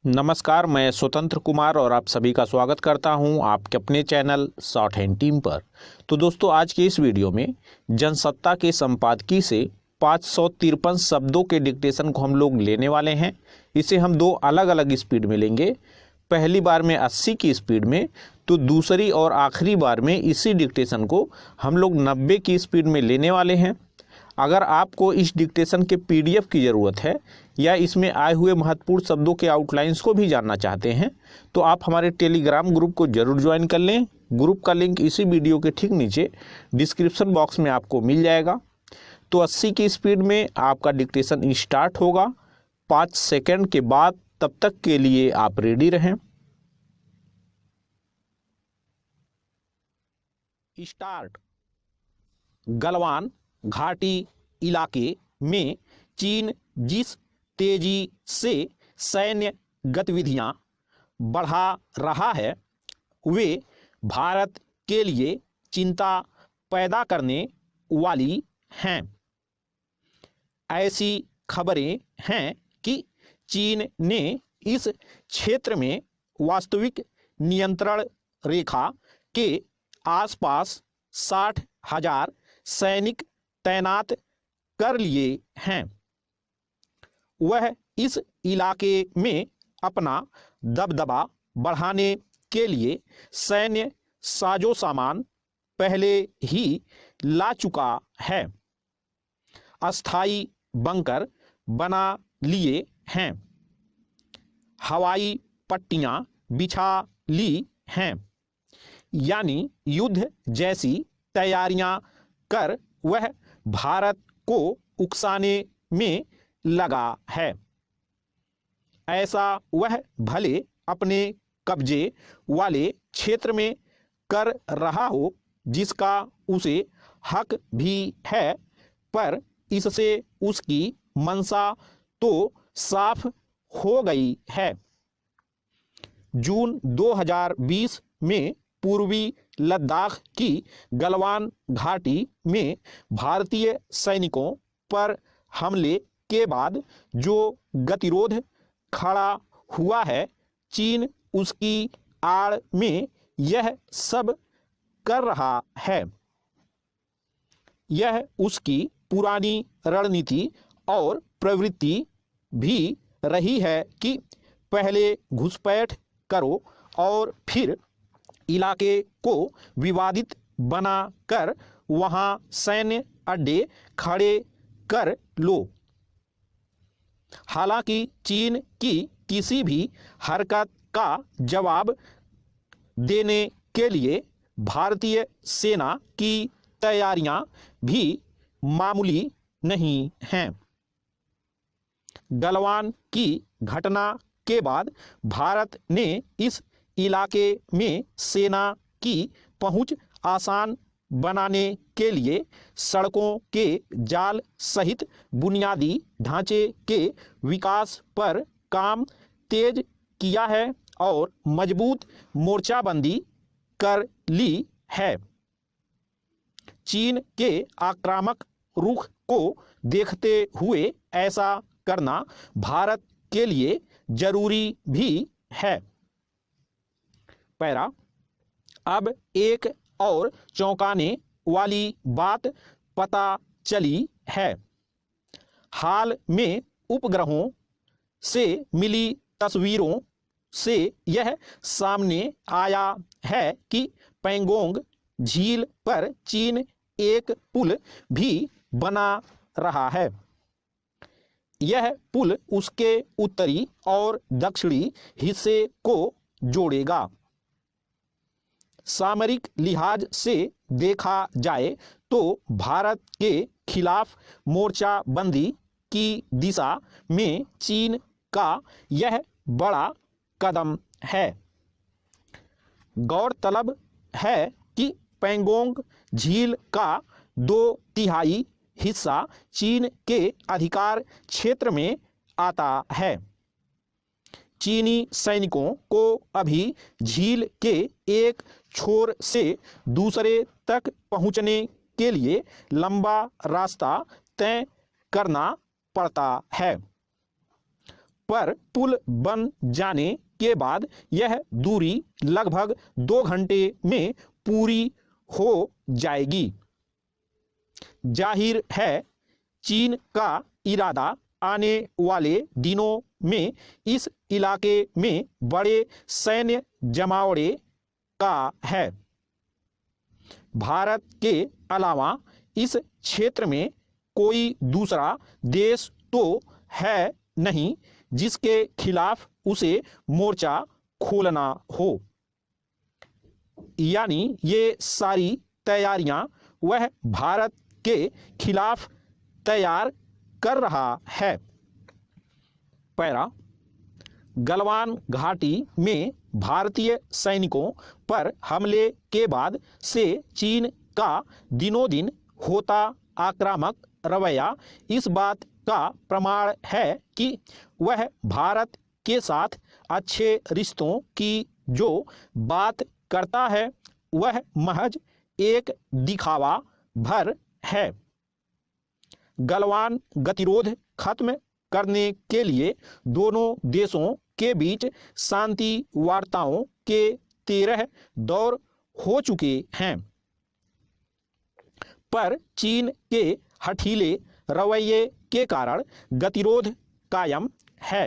नमस्कार, मैं स्वतंत्र कुमार और आप सभी का स्वागत करता हूं आपके अपने चैनल शॉर्ट हैंड टीम पर। तो दोस्तों, आज के इस वीडियो में जनसत्ता के संपादकीय से 553 शब्दों के डिक्टेशन को हम लोग लेने वाले हैं। इसे हम दो अलग अलग स्पीड में लेंगे। पहली बार में 80 की स्पीड में, तो दूसरी और आखिरी बार में इसी डिक्टेशन को हम लोग 90 की स्पीड में लेने वाले हैं। अगर आपको इस डिक्टेशन के पीडीएफ की ज़रूरत है या इसमें आए हुए महत्वपूर्ण शब्दों के आउटलाइंस को भी जानना चाहते हैं तो आप हमारे टेलीग्राम ग्रुप को जरूर ज्वाइन कर लें। ग्रुप का लिंक इसी वीडियो के ठीक नीचे डिस्क्रिप्शन बॉक्स में आपको मिल जाएगा। तो 80 की स्पीड में आपका डिक्टेशन स्टार्ट होगा 5 सेकंड के बाद। तब तक के लिए आप रेडी रहें। स्टार्ट। गलवान घाटी इलाके में चीन जिस तेजी से सैन्य गतिविधियां बढ़ा रहा है वे भारत के लिए चिंता पैदा करने वाली हैं। ऐसी खबरें हैं कि चीन ने इस क्षेत्र में वास्तविक नियंत्रण रेखा के आसपास 60,000 सैनिक तैनात कर लिए हैं। वह इस इलाके में अपना दबदबा बढ़ाने के लिए सैन्य साजो सामान पहले ही ला चुका है, अस्थायी बंकर बना लिए हैं, हवाई पट्टियां बिछा ली हैं, यानी युद्ध जैसी तैयारियां कर वह भारत को उकसाने में लगा है। ऐसा वह भले अपने कब्जे वाले क्षेत्र में कर रहा हो जिसका उसे हक भी है, पर इससे उसकी मंशा तो साफ हो गई है। जून 2020 में पूर्वी लद्दाख की गलवान घाटी में भारतीय सैनिकों पर हमले के बाद जो गतिरोध खड़ा हुआ है, चीन उसकी आड़ में यह सब कर रहा है। यह उसकी पुरानी रणनीति और प्रवृत्ति भी रही है कि पहले घुसपैठ करो और फिर इलाके को विवादित बना कर वहां सैन्य अड्डे खड़े कर लो। हालांकि चीन की किसी भी हरकत का जवाब देने के लिए भारतीय सेना की तैयारियां भी मामूली नहीं हैं। गलवान की घटना के बाद भारत ने इस इलाके में सेना की पहुंच आसान बनाने के लिए सड़कों के जाल सहित बुनियादी ढांचे के विकास पर काम तेज किया है और मजबूत मोर्चाबंदी कर ली है। चीन के आक्रामक रुख को देखते हुए ऐसा करना भारत के लिए जरूरी भी है। पैरा। अब एक और चौंकाने वाली बात पता चली है। हाल में उपग्रहों से मिली तस्वीरों से यह सामने आया है कि पैंगोंग झील पर चीन एक पुल भी बना रहा है। यह पुल उसके उत्तरी और दक्षिणी हिस्से को जोड़ेगा। सामरिक लिहाज से देखा जाए तो भारत के खिलाफ मोर्चाबंदी की दिशा में चीन का यह बड़ा कदम है। गौरतलब है कि पैंगोंग झील का 2/3 हिस्सा चीन के अधिकार क्षेत्र में आता है। चीनी सैनिकों को अभी झील के एक छोर से दूसरे तक पहुंचने के लिए लंबा रास्ता तय करना पड़ता है। पर पुल बन जाने के बाद यह दूरी लगभग 2 घंटे में पूरी हो जाएगी। जाहिर है चीन का इरादा आने वाले दिनों में इस इलाके में बड़े सैन्य जमावड़े का है। भारत के अलावा इस क्षेत्र में कोई दूसरा देश तो है नहीं जिसके खिलाफ उसे मोर्चा खोलना हो। यानी ये सारी तैयारियां वह भारत के खिलाफ तैयार कर रहा है। पैरा, गलवान घाटी में भारतीय सैनिकों पर हमले के बाद से चीन का दिनों दिन होता आक्रामक रवैया इस बात का प्रमाण है कि वह भारत के साथ अच्छे रिश्तों की जो बात करता है वह महज एक दिखावा भर है। गलवान गतिरोध खत्म करने के लिए दोनों देशों के बीच शांति वार्ताओं के 13 दौर हो चुके हैं, पर चीन के हठीले रवैये के कारण गतिरोध कायम है।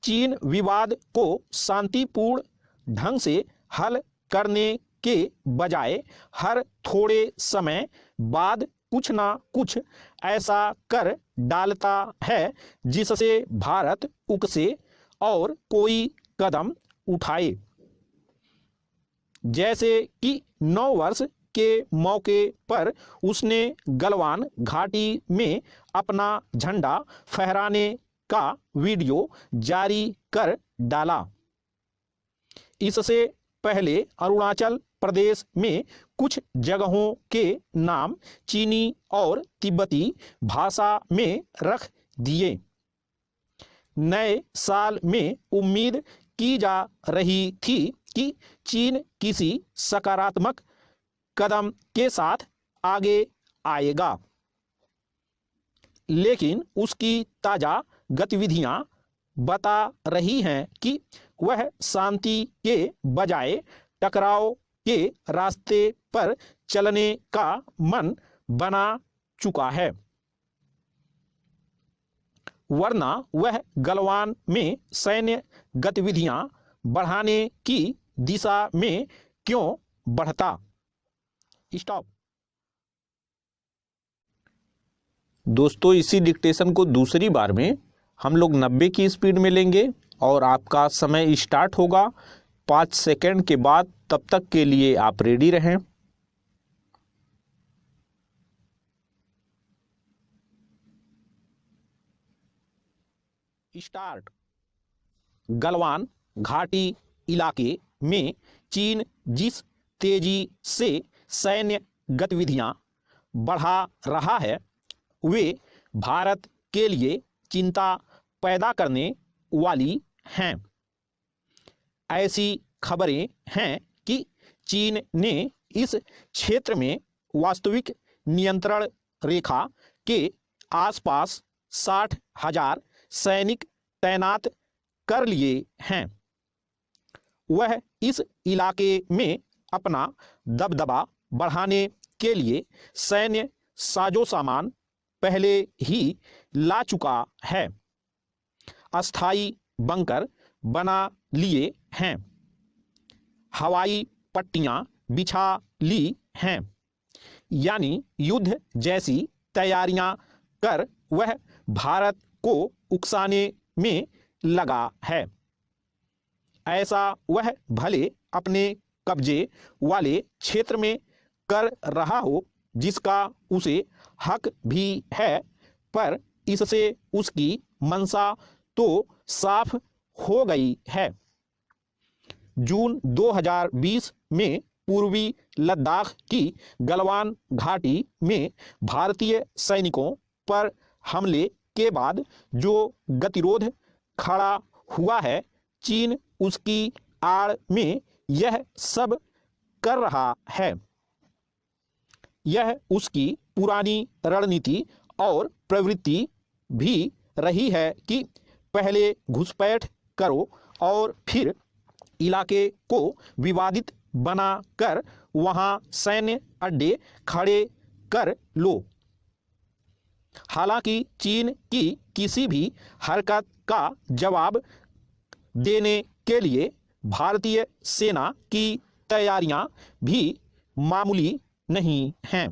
चीन विवाद को शांतिपूर्ण ढंग से हल करने के बजाय हर थोड़े समय बाद कुछ ना कुछ ऐसा कर डालता है जिससे भारत उकसे और कोई कदम उठाए। जैसे कि 9 वर्ष के मौके पर उसने गलवान घाटी में अपना झंडा फहराने का वीडियो जारी कर डाला। इससे पहले अरुणाचल प्रदेश में कुछ जगहों के नाम चीनी और तिब्बती भाषा में रख दिए। नए साल में उम्मीद की जा रही थी कि चीन किसी सकारात्मक कदम के साथ आगे आएगा, लेकिन उसकी ताजा गतिविधियां बता रही हैं कि वह शांति के बजाय टकराव के रास्ते पर चलने का मन बना चुका है, वरना वह गलवान में सैन्य गतिविधियां बढ़ाने की दिशा में क्यों बढ़ता। स्टॉप। दोस्तों, इसी डिक्टेशन को दूसरी बार में हम लोग 90 की स्पीड में लेंगे और आपका समय स्टार्ट होगा 5 सेकंड के बाद। तब तक के लिए आप रेडी रहें। स्टार्ट। गलवान घाटी इलाके में चीन जिस तेजी से सैन्य गतिविधियां बढ़ा रहा है वे भारत के लिए चिंता पैदा करने वाली हैं। ऐसी खबरें हैं कि चीन ने इस क्षेत्र में वास्तविक नियंत्रण रेखा के आसपास 60,000 सैनिक तैनात कर लिए हैं। वह इस इलाके में अपना दबदबा बढ़ाने के लिए सैन्य साजो सामान पहले ही ला चुका है, अस्थाई बंकर बना लिए हैं, हवाई पट्टियां बिछा ली हैं, यानी युद्ध जैसी तैयारियां कर वह भारत को उकसाने में लगा है। ऐसा वह भले अपने कब्जे वाले क्षेत्र में कर रहा हो जिसका उसे हक भी है, पर इससे उसकी मंशा तो साफ हो गई है। जून 2020 में पूर्वी लद्दाख की गलवान घाटी में भारतीय सैनिकों पर हमले के बाद जो गतिरोध खड़ा हुआ है, चीन उसकी आड़ में यह सब कर रहा है। यह उसकी पुरानी रणनीति और प्रवृत्ति भी रही है कि पहले घुसपैठ करो और फिर इलाके को विवादित बनाकर वहां सैन्य अड्डे खड़े कर लो। हालांकि चीन की किसी भी हरकत का जवाब देने के लिए भारतीय सेना की तैयारियां भी मामूली नहीं हैं।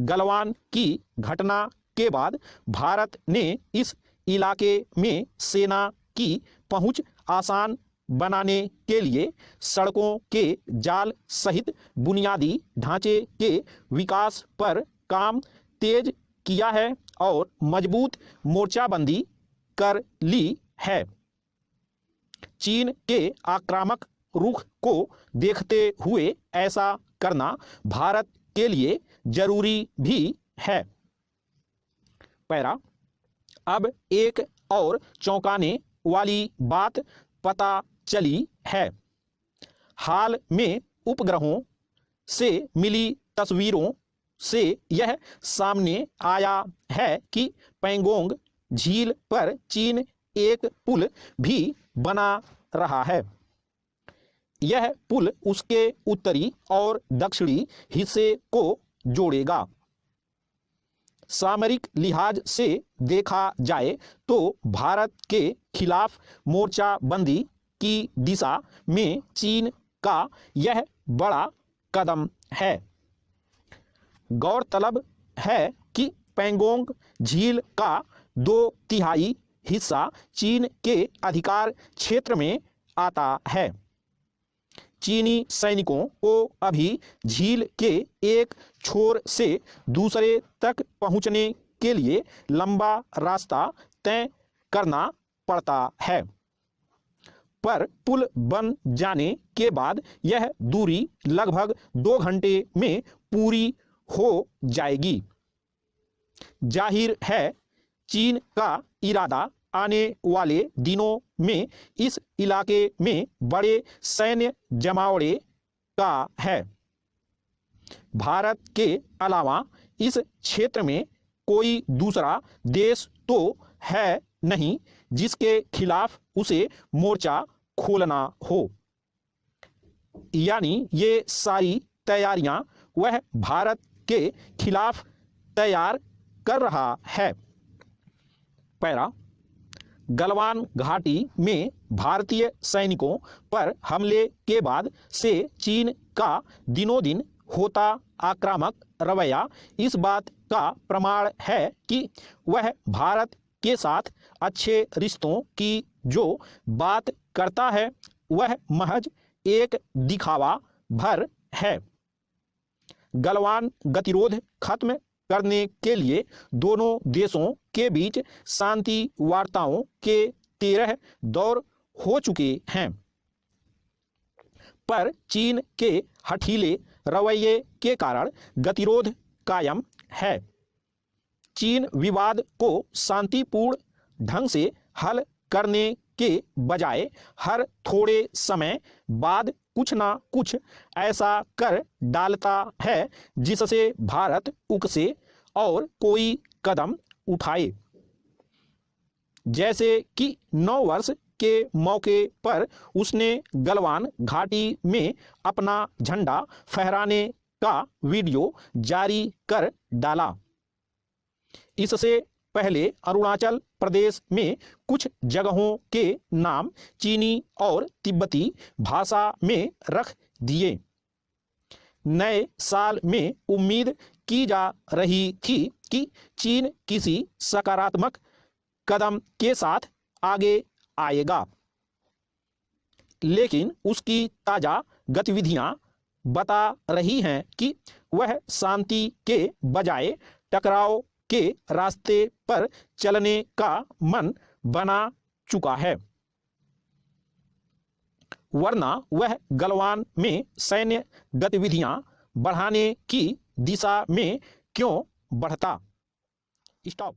गलवान की घटना के बाद भारत ने इस इलाके में सेना की पहुंच आसान बनाने के लिए सड़कों के जाल सहित बुनियादी ढांचे के विकास पर काम तेज किया है और मजबूत मोर्चाबंदी कर ली है। चीन के आक्रामक रुख को देखते हुए ऐसा करना भारत के लिए जरूरी भी है। पैरा, अब एक और चौंकाने वाली बात पता चली है। हाल में उपग्रहों से मिली तस्वीरों से यह सामने आया है कि पैंगोंग झील पर चीन एक पुल भी बना रहा है। यह पुल उसके उत्तरी और दक्षिणी हिस्से को जोड़ेगा। सामरिक लिहाज से देखा जाए तो भारत के खिलाफ मोर्चाबंदी की दिशा में चीन का यह बड़ा कदम है। गौरतलब है कि पैंगोंग झील का 2/3 हिस्सा चीन के अधिकार क्षेत्र में आता है। चीनी सैनिकों को अभी झील के एक छोर से दूसरे तक पहुंचने के लिए लंबा रास्ता तय करना पड़ता है, पर पुल बन जाने के बाद यह दूरी लगभग 2 घंटे में पूरी हो जाएगी। जाहिर है चीन का इरादा आने वाले दिनों में इस इलाके में बड़े सैन्य जमावड़े का है। भारत के अलावा इस क्षेत्र में कोई दूसरा देश तो है नहीं जिसके खिलाफ उसे मोर्चा खोलना हो। यानी ये सारी तैयारियां वह भारत के खिलाफ तैयार कर रहा है। पैरा, गलवान घाटी में भारतीय सैनिकों पर हमले के बाद से चीन का दिनों दिन होता आक्रामक रवैया इस बात का प्रमाण है कि वह भारत के साथ अच्छे रिश्तों की जो बात करता है वह महज एक दिखावा भर है। गलवान गतिरोध खत्म करने के लिए दोनों देशों के बीच शांति वार्ताओं के 13 दौर हो चुके हैं, पर चीन के हठीले रवैये के कारण गतिरोध कायम है। चीन विवाद को शांतिपूर्ण ढंग से हल करने के बजाय हर थोड़े समय बाद कुछ ना कुछ ऐसा कर डालता है जिससे भारत उकसे और कोई कदम उठाए। जैसे कि 9 वर्ष के मौके पर उसने गलवान घाटी में अपना झंडा फहराने का वीडियो जारी कर डाला। इससे पहले अरुणाचल प्रदेश में कुछ जगहों के नाम चीनी और तिब्बती भाषा में रख दिए। नए साल में उम्मीद की जा रही थी कि चीन किसी सकारात्मक कदम के साथ आगे आएगा, लेकिन उसकी ताजा गतिविधियां बता रही हैं कि वह शांति के बजाय टकराव के रास्ते पर चलने का मन बना चुका है, वरना वह गलवान में सैन्य गतिविधियां बढ़ाने की दिशा में क्यों बढ़ता। स्टॉप।